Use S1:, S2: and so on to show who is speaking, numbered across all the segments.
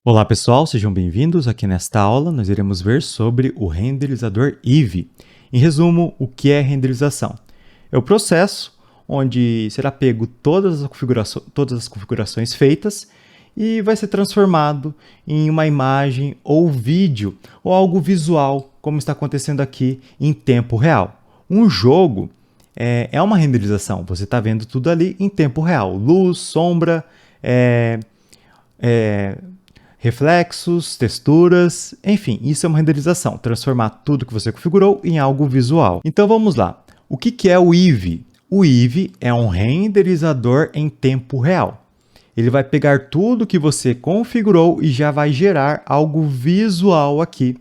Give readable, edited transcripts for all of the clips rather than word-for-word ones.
S1: Olá pessoal, sejam bem-vindos. Aqui nesta aula nós iremos ver sobre o renderizador Eevee. Em resumo, o que é renderização? É o processo onde será pego todas as configurações feitas e vai ser transformado em uma imagem ou vídeo ou algo visual, como está acontecendo aqui em tempo real. Um jogo é uma renderização, você está vendo tudo ali em tempo real, luz, sombra, reflexos, texturas, enfim, isso é uma renderização, transformar tudo que você configurou em algo visual. Então vamos lá, o que é o Eevee? O Eevee é um renderizador em tempo real. Ele vai pegar tudo que você configurou e já vai gerar algo visual aqui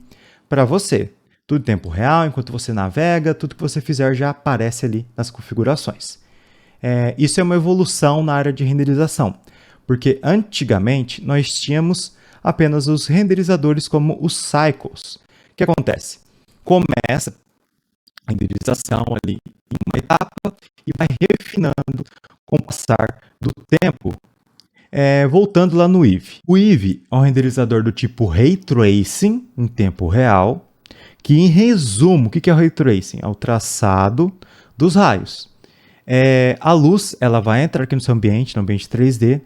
S1: para você. Tudo em tempo real, enquanto você navega, tudo que você fizer já aparece ali nas configurações. Isso é uma evolução na área de renderização, porque antigamente nós tínhamos apenas os renderizadores como os cycles. O que acontece? Começa a renderização ali em uma etapa e vai refinando com o passar do tempo. Voltando lá no Eevee. O Eevee é um renderizador do tipo Ray Tracing em tempo real, que em resumo, o que é o Ray Tracing? É o traçado dos raios. A luz ela vai entrar aqui no seu ambiente, no ambiente 3D,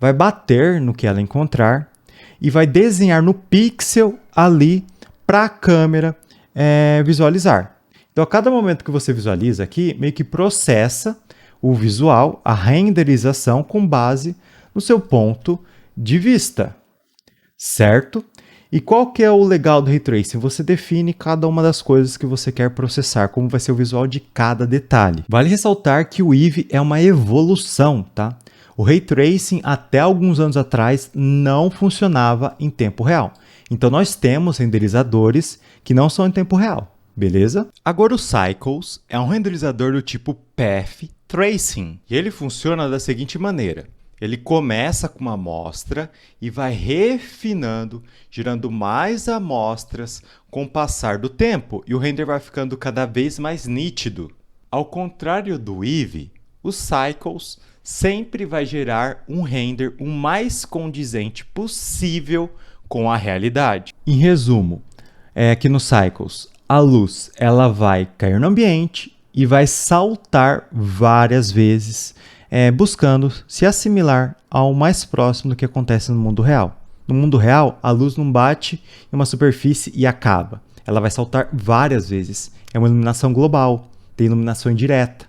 S1: vai bater no que ela encontrar e vai desenhar no pixel ali para a câmera visualizar. Então, a cada momento que você visualiza aqui, meio que processa o visual, a renderização com base no seu ponto de vista, certo? E qual que é o legal do Ray Tracing? Você define cada uma das coisas que você quer processar, como vai ser o visual de cada detalhe. Vale ressaltar que o Eevee é uma evolução, tá? O Ray Tracing, até alguns anos atrás, não funcionava em tempo real. Então, nós temos renderizadores que não são em tempo real, beleza? Agora, o Cycles é um renderizador do tipo Path Tracing. E ele funciona da seguinte maneira. Ele começa com uma amostra e vai refinando, gerando mais amostras com o passar do tempo. E o render vai ficando cada vez mais nítido. Ao contrário do Eevee, o Cycles sempre vai gerar um render o mais condizente possível com a realidade. Em resumo, aqui no Cycles, a luz ela vai cair no ambiente e vai saltar várias vezes, buscando se assimilar ao mais próximo do que acontece no mundo real. No mundo real, a luz não bate em uma superfície e acaba. Ela vai saltar várias vezes. É uma iluminação global, tem iluminação indireta.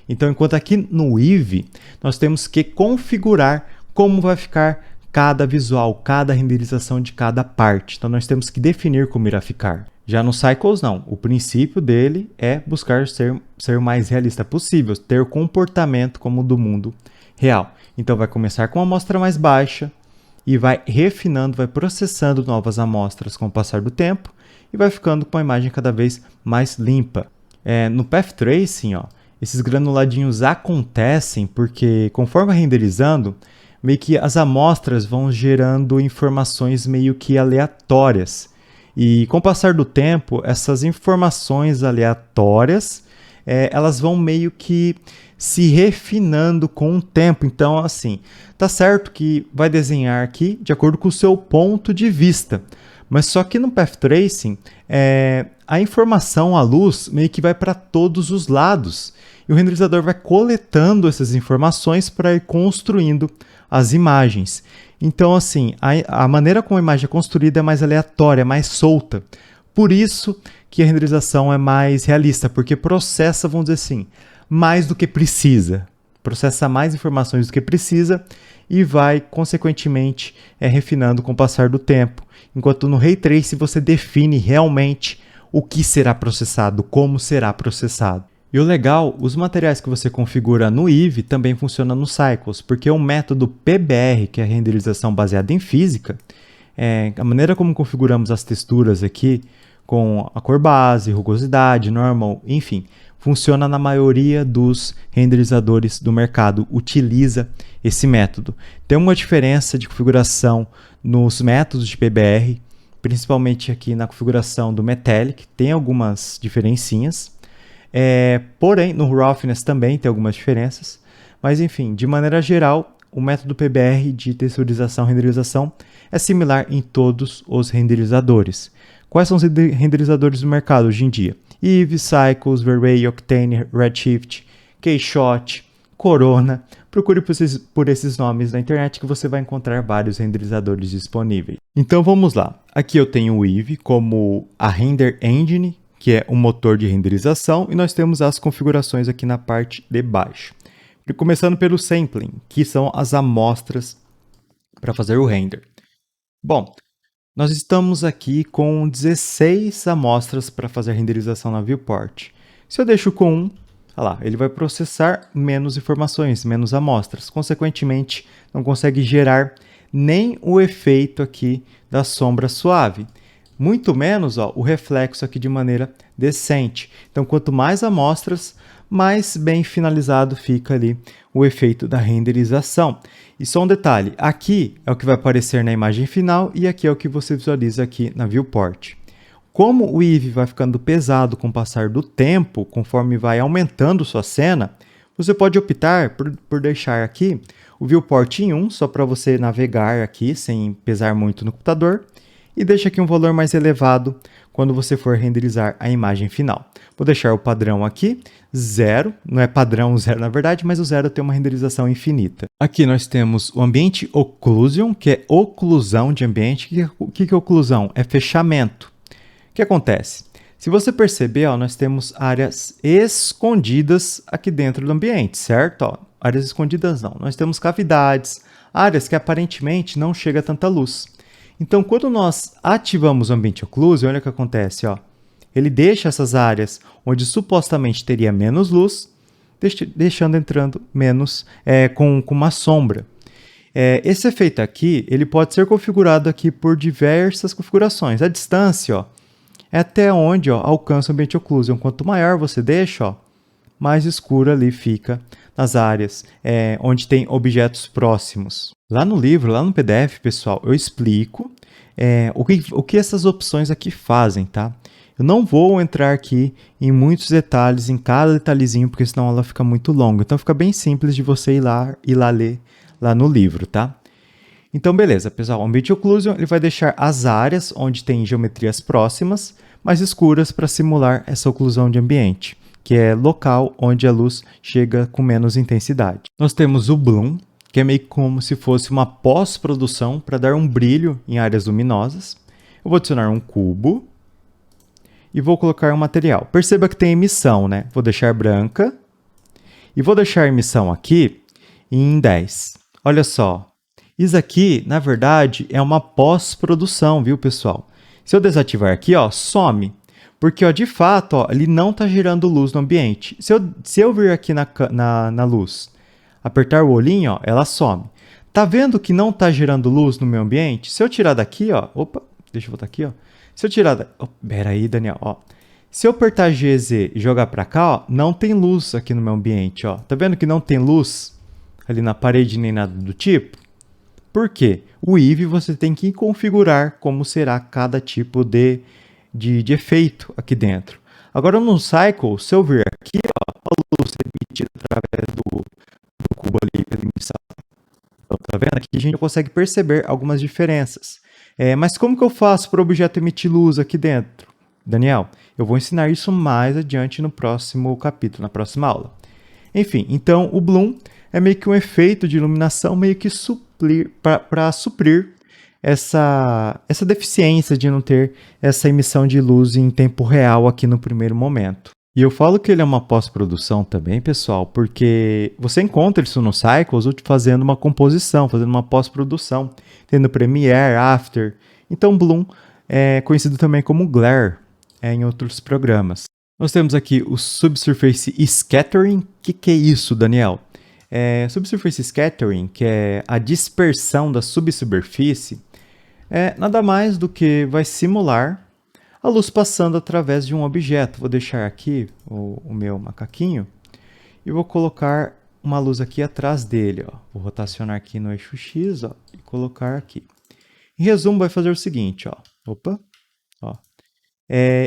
S1: Então, enquanto aqui no Eevee, nós temos que configurar como vai ficar cada visual, cada renderização de cada parte. Então, nós temos que definir como irá ficar. Já no Cycles, não. O princípio dele é buscar ser o mais realista possível, ter comportamento como o do mundo real. Então, vai começar com uma amostra mais baixa e vai refinando, vai processando novas amostras com o passar do tempo e vai ficando com uma imagem cada vez mais limpa. No Path Tracing, esses granuladinhos acontecem porque, conforme vai renderizando, meio que as amostras vão gerando informações meio que aleatórias. E com o passar do tempo, essas informações aleatórias, elas vão meio que se refinando com o tempo. Então, assim, tá certo que vai desenhar aqui de acordo com o seu ponto de vista. Mas só que no Path Tracing, a informação, a luz, meio que vai para todos os lados. E o renderizador vai coletando essas informações para ir construindo as imagens. Então, assim, a maneira como a imagem é construída é mais aleatória, é mais solta. Por isso que a renderização é mais realista, porque processa, vamos dizer assim, mais do que precisa. Processa mais informações do que precisa e vai, consequentemente, refinando com o passar do tempo. Enquanto no Ray Tracing você define realmente o que será processado, como será processado. E o legal, os materiais que você configura no Eevee também funcionam no Cycles, porque o método PBR, que é a renderização baseada em física, a maneira como configuramos as texturas aqui, com a cor base, rugosidade, normal, enfim, funciona na maioria dos renderizadores do mercado, utiliza esse método. Tem uma diferença de configuração nos métodos de PBR, principalmente aqui na configuração do Metallic, tem algumas diferencinhas. Porém, no Roughness também tem algumas diferenças, mas enfim, de maneira geral, o método PBR de texturização e renderização é similar em todos os renderizadores. Quais são os renderizadores do mercado hoje em dia? Eevee, Cycles, V-Ray, Octane, Redshift, Keyshot, Corona. Procure por esses nomes na internet que você vai encontrar vários renderizadores disponíveis. Então vamos lá. Aqui eu tenho o Eevee como a Render Engine, que é um motor de renderização, e nós temos as configurações aqui na parte de baixo. Começando pelo sampling, que são as amostras para fazer o render. Bom, nós estamos aqui com 16 amostras para fazer a renderização na viewport. Se eu deixo com 1, olha lá, ele vai processar menos informações, menos amostras. Consequentemente, não consegue gerar nem o efeito aqui da sombra suave. Muito menos o reflexo aqui de maneira decente. Então, quanto mais amostras, mais bem finalizado fica ali o efeito da renderização. E só um detalhe, aqui é o que vai aparecer na imagem final e aqui é o que você visualiza aqui na viewport. Como o Eevee vai ficando pesado com o passar do tempo, conforme vai aumentando sua cena, você pode optar por deixar aqui o viewport em 1, só para você navegar aqui sem pesar muito no computador, e deixa aqui um valor mais elevado quando você for renderizar a imagem final. Vou deixar o padrão aqui, 0, não é padrão 0 na verdade, mas o 0 tem uma renderização infinita. Aqui nós temos o ambiente occlusion, que é oclusão de ambiente. O que é oclusão? É fechamento. O que acontece? Se você perceber, nós temos áreas escondidas aqui dentro do ambiente, certo? Áreas escondidas não. Nós temos cavidades, áreas que aparentemente não chega tanta luz. Então, quando nós ativamos o ambiente occlusion, olha o que acontece, ele deixa essas áreas onde supostamente teria menos luz, deixando entrando menos com uma sombra. Esse efeito aqui, ele pode ser configurado aqui por diversas configurações. A distância, é até onde alcança o ambiente occlusion. Quanto maior você deixa, mais escuro ali fica nas áreas onde tem objetos próximos. Lá no livro, lá no PDF, pessoal, eu explico o que essas opções aqui fazem, tá? Eu não vou entrar aqui em muitos detalhes, em cada detalhezinho, porque senão ela fica muito longa. Então fica bem simples de você ir lá ler lá no livro, tá? Então, beleza, pessoal. O Ambient Occlusion ele vai deixar as áreas onde tem geometrias próximas mais escuras para simular essa oclusão de ambiente, que é local onde a luz chega com menos intensidade. Nós temos o Bloom, que é meio como se fosse uma pós-produção para dar um brilho em áreas luminosas. Eu vou adicionar um cubo e vou colocar um material. Perceba que tem emissão, né? Vou deixar branca e vou deixar a emissão aqui em 10. Olha só, isso aqui, na verdade, é uma pós-produção, viu, pessoal? Se eu desativar aqui, some, porque, de fato, ele não está gerando luz no ambiente. Se eu vir aqui na luz, apertar o olhinho, ela some. Tá vendo que não está gerando luz no meu ambiente? Se eu tirar daqui, opa, deixa eu voltar aqui, Se eu tirar pera aí, Daniel, Se eu apertar GZ e jogar para cá, não tem luz aqui no meu ambiente, Tá vendo que não tem luz ali na parede nem nada do tipo? Por quê? O Eevee você tem que configurar como será cada tipo de efeito aqui dentro. Agora no Cycle, se eu vir aqui, a luz emitida através do cubo ali pela emissão. Então, tá vendo? Aqui a gente consegue perceber algumas diferenças. Mas como que eu faço para o objeto emitir luz aqui dentro? Daniel, eu vou ensinar isso mais adiante no próximo capítulo, na próxima aula. Enfim, então o Bloom é meio que um efeito de iluminação meio que para suprir essa deficiência de não ter essa emissão de luz em tempo real aqui no primeiro momento. E eu falo que ele é uma pós-produção também, pessoal, porque você encontra isso no Cycles fazendo uma composição, fazendo uma pós-produção, tendo Premiere, After. Então Bloom é conhecido também como Glare em outros programas. Nós temos aqui o Subsurface Scattering. O que é isso, Daniel? Subsurface Scattering, que é a dispersão da subsuperfície, nada mais do que vai simular a luz passando através de um objeto. Vou deixar aqui o meu macaquinho e vou colocar uma luz aqui atrás dele. Vou rotacionar aqui no eixo X e colocar aqui. Em resumo, vai fazer o seguinte.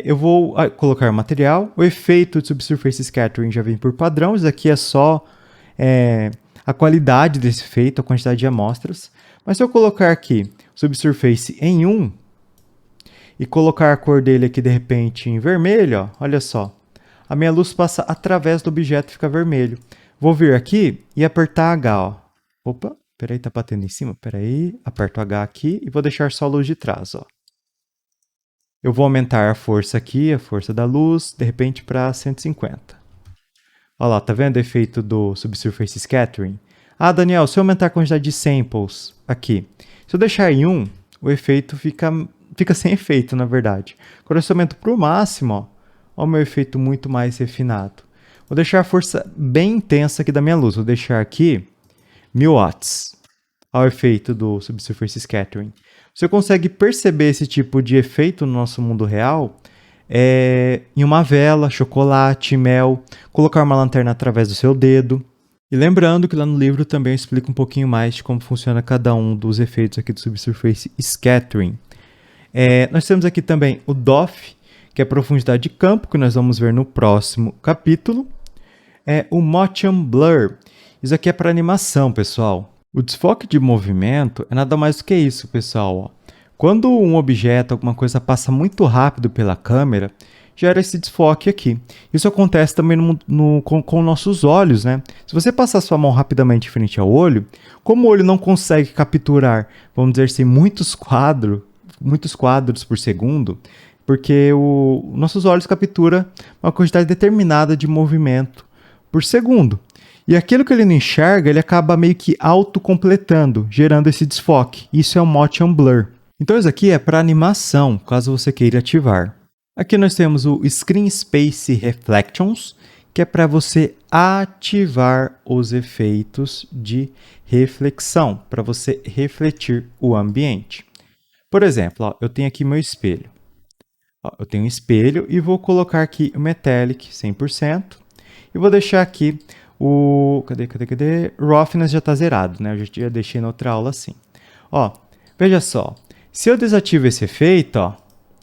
S1: Eu vou colocar material. O efeito de Subsurface Scattering já vem por padrão. Isso aqui é só a qualidade desse efeito, a quantidade de amostras. Mas se eu colocar aqui Subsurface em 1 e colocar a cor dele aqui de repente em vermelho, ó, olha só, a minha luz passa através do objeto e fica vermelho. Vou vir aqui e apertar H, ó. Opa, peraí, tá batendo em cima? Peraí, aperto H aqui e vou deixar só a luz de trás, ó. Eu vou aumentar a força aqui, a força da luz, de repente para 150. Olha lá, tá vendo o efeito do Subsurface Scattering? Ah, Daniel, se eu aumentar a quantidade de samples aqui, se eu deixar em 1, o efeito fica sem efeito, na verdade. Quando eu aumento para o máximo, ó, olha o meu efeito muito mais refinado. Vou deixar a força bem intensa aqui da minha luz. Vou deixar aqui 1000 watts. Olha o efeito do Subsurface Scattering. Você consegue perceber esse tipo de efeito no nosso mundo real em uma vela, chocolate, mel, colocar uma lanterna através do seu dedo. E lembrando que lá no livro também eu explico um pouquinho mais de como funciona cada um dos efeitos aqui do Subsurface Scattering. Nós temos aqui também o DOF, que é a profundidade de campo, que nós vamos ver no próximo capítulo. O Motion Blur. Isso aqui é para animação, pessoal. O desfoque de movimento é nada mais do que isso, pessoal. Ó. Quando um objeto, alguma coisa passa muito rápido pela câmera, gera esse desfoque aqui. Isso acontece também com nossos olhos, né? Se você passar sua mão rapidamente em frente ao olho, como o olho não consegue capturar, vamos dizer assim, muitos quadros por segundo, porque nossos olhos capturam uma quantidade determinada de movimento por segundo. E aquilo que ele não enxerga, ele acaba meio que autocompletando, gerando esse desfoque. Isso é o Motion Blur. Então isso aqui é para animação, caso você queira ativar. Aqui nós temos o Screen Space Reflections, que é para você ativar os efeitos de reflexão, para você refletir o ambiente. Por exemplo, ó, eu tenho aqui meu espelho. Ó, eu tenho um espelho e vou colocar aqui o Metallic 100%. E vou deixar aqui o... Cadê? Roughness já está zerado, né? Eu já deixei na outra aula assim. Ó, veja só. Se eu desativo esse efeito, ó,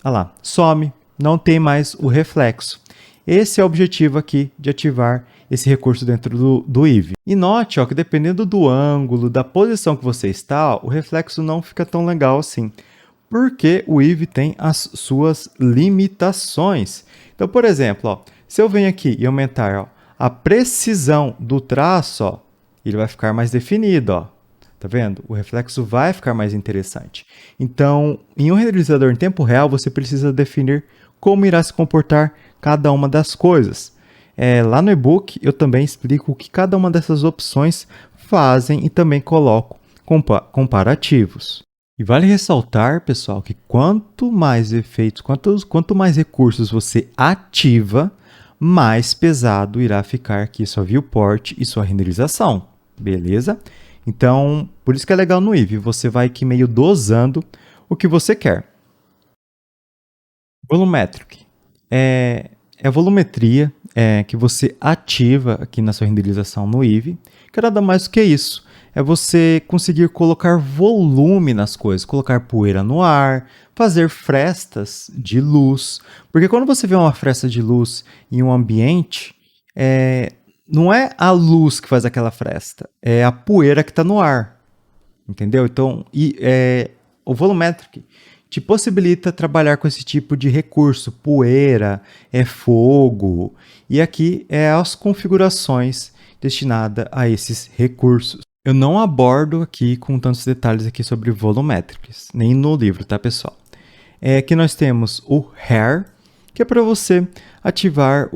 S1: olha lá, some, não tem mais o reflexo. Esse é o objetivo aqui de ativar esse recurso dentro do Eevee. E note, ó, que dependendo do ângulo, da posição que você está, ó, o reflexo não fica tão legal assim. Porque o Eevee tem as suas limitações. Então, por exemplo, ó, se eu venho aqui e aumentar, ó, a precisão do traço, ó, ele vai ficar mais definido, ó. Tá vendo? O reflexo vai ficar mais interessante. Então, em um renderizador em tempo real, você precisa definir como irá se comportar cada uma das coisas. Lá no e-book, eu também explico o que cada uma dessas opções fazem e também coloco comparativos. E vale ressaltar, pessoal, que quanto mais efeitos, quanto mais recursos você ativa, mais pesado irá ficar aqui sua viewport e sua renderização, beleza? Então, por isso que é legal no Eevee, você vai aqui meio dosando o que você quer. Volumetric é a volumetria que você ativa aqui na sua renderização no Eevee, que é nada mais do que isso. É você conseguir colocar volume nas coisas, colocar poeira no ar, fazer frestas de luz. Porque quando você vê uma fresta de luz em um ambiente, não é a luz que faz aquela fresta, é a poeira que está no ar. Entendeu? Então, o Volumetric te possibilita trabalhar com esse tipo de recurso, poeira, fogo, e aqui as configurações destinadas a esses recursos. Eu não abordo aqui com tantos detalhes aqui sobre volumetrics, nem no livro, tá, pessoal? Aqui nós temos o Hair, que é para você ativar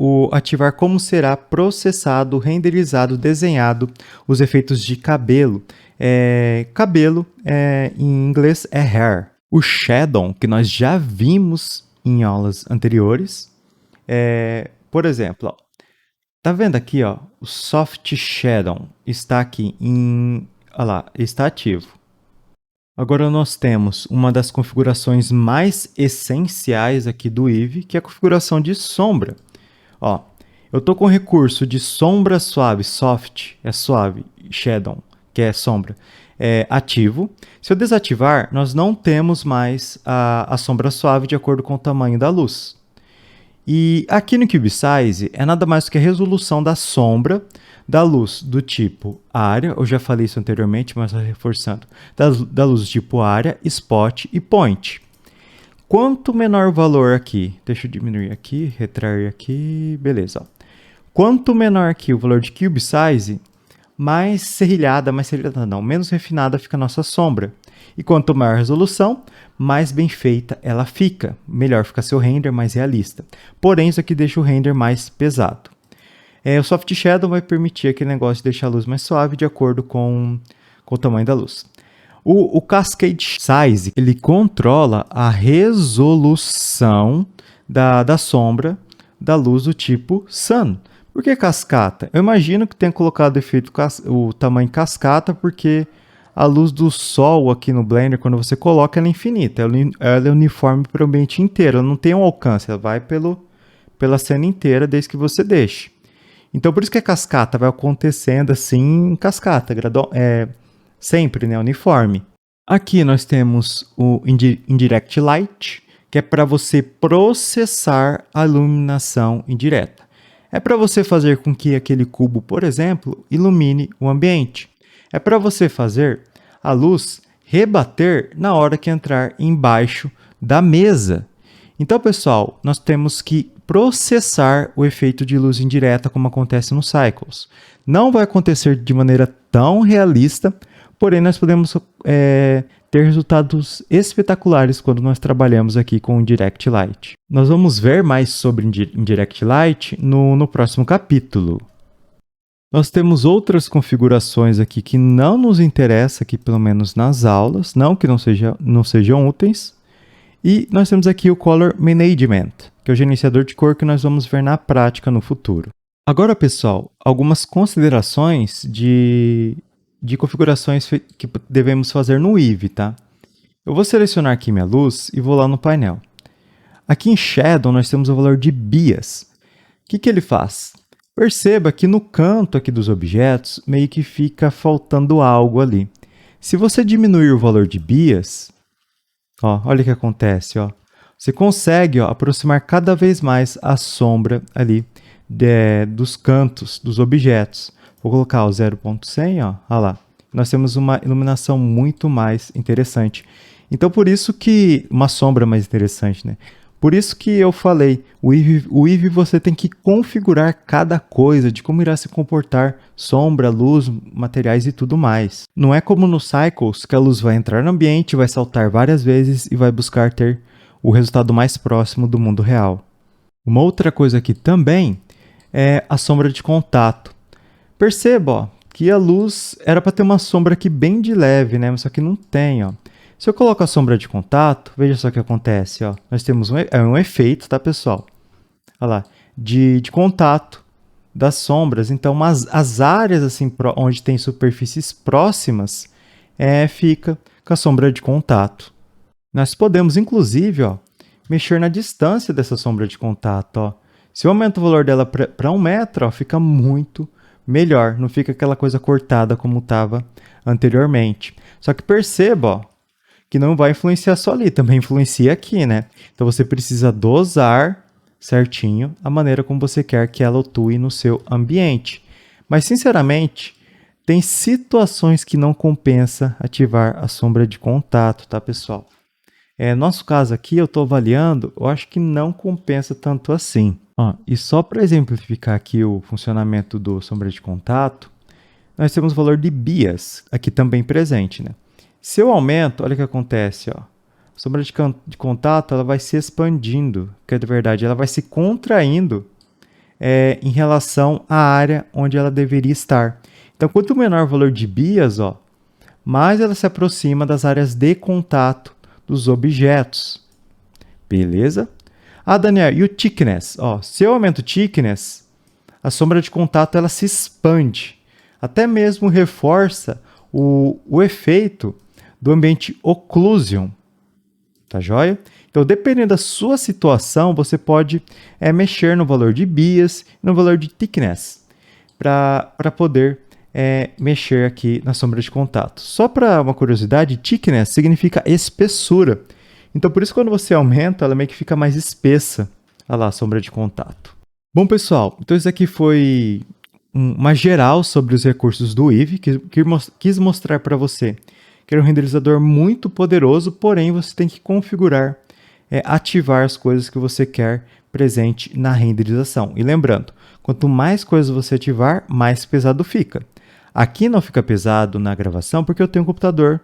S1: como será processado, renderizado, desenhado os efeitos de cabelo. Cabelo, em inglês, é hair. O Shadow, que nós já vimos em aulas anteriores, por exemplo, ó, tá vendo aqui, ó, o Soft Shadow está aqui olha lá, está ativo. Agora nós temos uma das configurações mais essenciais aqui do Eevee, que é a configuração de sombra. Ó, eu estou com o recurso de sombra suave, soft, é suave, shadow, que é sombra, ativo. Se eu desativar, nós não temos mais a sombra suave de acordo com o tamanho da luz. E aqui no Cube Size é nada mais do que a resolução da sombra da luz do tipo área, eu já falei isso anteriormente, mas reforçando, da luz do tipo área, spot e point. Quanto menor o valor aqui, deixa eu diminuir aqui, retrair aqui, beleza. Ó. Quanto menor aqui o valor de Cube Size, mais serrilhada não, menos refinada fica a nossa sombra. E quanto maior a resolução, mais bem feita ela fica. Melhor fica seu render, mais realista. Porém, isso aqui deixa o render mais pesado. O Soft Shadow vai permitir aquele negócio de deixar a luz mais suave de acordo com o tamanho da luz. O Cascade Size, ele controla a resolução da sombra da luz do tipo Sun. Por que cascata? Eu imagino que tenha colocado o tamanho cascata porque a luz do sol aqui no Blender, quando você coloca, ela é infinita. Ela é uniforme para o ambiente inteiro. Ela não tem um alcance, ela vai pela cena inteira desde que você deixe. Então, por isso que a cascata vai acontecendo assim, em cascata, sempre, né, uniforme. Aqui nós temos o Indirect Light, que é para você processar a iluminação indireta. É para você fazer com que aquele cubo, por exemplo, ilumine o ambiente. É para você fazer a luz rebater na hora que entrar embaixo da mesa. Então, pessoal, nós temos que processar o efeito de luz indireta como acontece no Cycles. Não vai acontecer de maneira tão realista, porém nós podemos ter resultados espetaculares quando nós trabalhamos aqui com o Indirect Light. Nós vamos ver mais sobre Indirect Light no próximo capítulo. Nós temos outras configurações aqui que não nos interessam aqui, pelo menos nas aulas, não que não sejam úteis. E nós temos aqui o Color Management, que é o gerenciador de cor que nós vamos ver na prática no futuro. Agora, pessoal, algumas considerações de configurações que devemos fazer no Eevee, tá? Eu vou selecionar aqui minha luz e vou lá no painel. Aqui em Shadow nós temos o valor de Bias. O que ele faz? Perceba que no canto aqui dos objetos meio que fica faltando algo ali. Se você diminuir o valor de Bias, olha o que acontece. Você consegue aproximar cada vez mais a sombra ali dos cantos dos objetos. Vou colocar o 0.100, olha lá. Nós temos uma iluminação muito mais interessante. Então, por isso que... uma sombra mais interessante, né? Por isso que eu falei, o Eevee você tem que configurar cada coisa, de como irá se comportar sombra, luz, materiais e tudo mais. Não é como no Cycles, que a luz vai entrar no ambiente, vai saltar várias vezes e vai buscar ter o resultado mais próximo do mundo real. Uma outra coisa aqui também é a sombra de contato. Perceba que a luz era para ter uma sombra aqui bem de leve, né? Mas só que não tem. Se eu coloco a sombra de contato, veja só o que acontece. Nós temos um efeito, tá, pessoal? Olha lá, de contato das sombras. Então, as áreas assim, onde tem superfícies próximas, fica com a sombra de contato. Nós podemos, inclusive, mexer na distância dessa sombra de contato. Se eu aumento o valor dela para 1 metro, fica muito melhor. Não fica aquela coisa cortada como estava anteriormente. Só que perceba, que não vai influenciar só ali, também influencia aqui, né? Então você precisa dosar certinho a maneira como você quer que ela atue no seu ambiente. Mas, sinceramente, tem situações que não compensa ativar a sombra de contato, tá, pessoal? Nosso caso aqui, eu estou avaliando, eu acho que não compensa tanto assim. E só para exemplificar aqui o funcionamento do sombra de contato, nós temos o valor de Bias aqui também presente, né? Se eu aumento, olha o que acontece, a sombra de contato ela vai se expandindo, que é de verdade, ela vai se contraindo em relação à área onde ela deveria estar. Então, quanto menor o valor de Bias, mais ela se aproxima das áreas de contato dos objetos. Beleza? Daniel, e o thickness? Se eu aumento o thickness, a sombra de contato ela se expande. Até mesmo reforça o efeito do ambiente occlusion, tá joia? Então, dependendo da sua situação, você pode mexer no valor de Bias e no valor de thickness para poder mexer aqui na sombra de contato. Só para uma curiosidade, thickness significa espessura. Então, por isso, quando você aumenta, ela meio que fica mais espessa Olha lá a sombra de contato. Bom, pessoal, então isso aqui foi uma geral sobre os recursos do Eevee, que quis mostrar para você que era um renderizador muito poderoso, porém você tem que configurar, ativar as coisas que você quer presente na renderização. E lembrando, quanto mais coisas você ativar, mais pesado fica. Aqui não fica pesado na gravação porque eu tenho um computador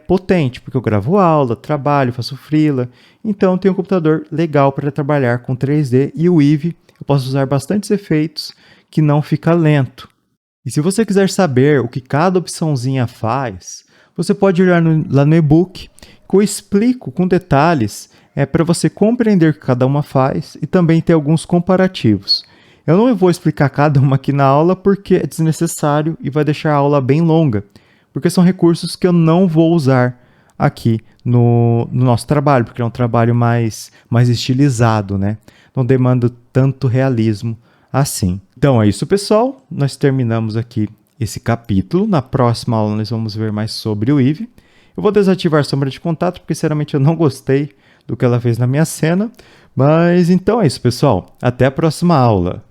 S1: potente, porque eu gravo aula, trabalho, faço freela, então eu tenho um computador legal para trabalhar com 3D e o Eevee eu posso usar bastantes efeitos que não fica lento. E se você quiser saber o que cada opçãozinha faz, você pode olhar lá no e-book que eu explico com detalhes para você compreender o que cada uma faz e também ter alguns comparativos. Eu não vou explicar cada uma aqui na aula porque é desnecessário e vai deixar a aula bem longa, porque são recursos que eu não vou usar aqui no nosso trabalho, porque é um trabalho mais estilizado, né? Não demanda tanto realismo assim. Então é isso, pessoal. Nós terminamos aqui esse capítulo. Na próxima aula nós vamos ver mais sobre o Eevee. Eu vou desativar a sombra de contato, porque sinceramente eu não gostei do que ela fez na minha cena. Mas então é isso, pessoal. Até a próxima aula.